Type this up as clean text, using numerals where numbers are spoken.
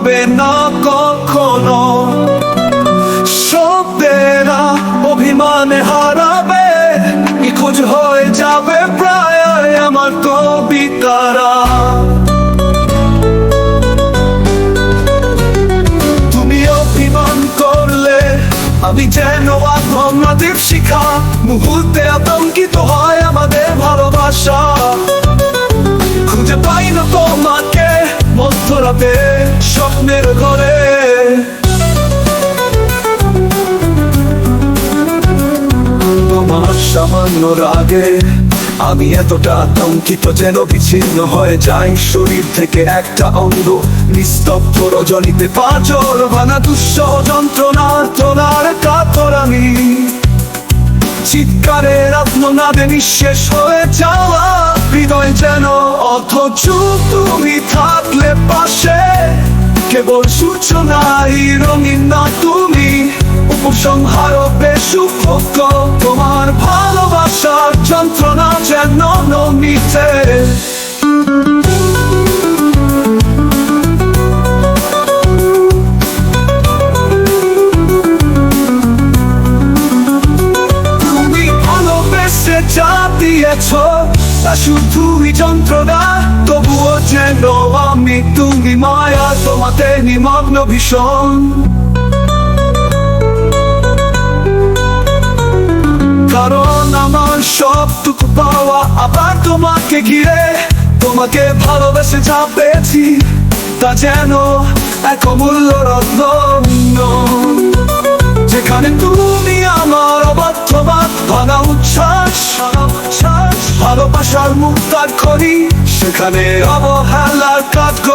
হবে না কখনো। শব্দেরা অভিমানে হারাবে, নিখোঁজ হয়ে যাবে প্রায় আমার কবিতারা। তুমি অভিমান করলে আমি যেন আত্মনাদের শিখা, মুহূর্তে আতঙ্কিত হয় আমাদের ভালোবাসা। খুঁজে পাই না তোমাকে মধ্যরাতে স্বপ্নের ঘরে। তোমার সামান্য রাগে আমি এতটা আতঙ্কিত যেন বিচ্ছিন্ন হয়ে যাই শরীর থেকে একটা অঙ্গ। নিস্তব্ধ রজনীতে পাঁচর বানা দুঃসহ যন্ত্রণা, তোলার কাতর আমি। চিৎকারের আত্মনাদে নিঃশেষ হয়ে যাওয়া হৃদয় যেন, অথচ তুমি থাকলে পাশে। কেবল সূচনাই রঙিন না তুমি, উপসংহার বেসুপক্ষ। তোমার ভালোবাসার যন্ত্রণা যেন নমিতে। তুমি ভালোবেসে যা দিয়েছ তা শুধুই যন্ত্রণা, তবুও যেন আমি তুমি মায়া তোমাতে নিমগ্ন ভীষণ। কারণ আমার সবটুকু পাওয়া আবার তোমাকে ঘিরে। তোমাকে ভালোবেসে যা পেয়েছি তা যেন এক অমূল্য রত্ন, যেখানে তুমি আমার অবাধ্যবাদ ভাঙা উচ্ছ্বাস। ভালোবাসার মুক্তার খনি, সেখানে অবহেলার কাঠ।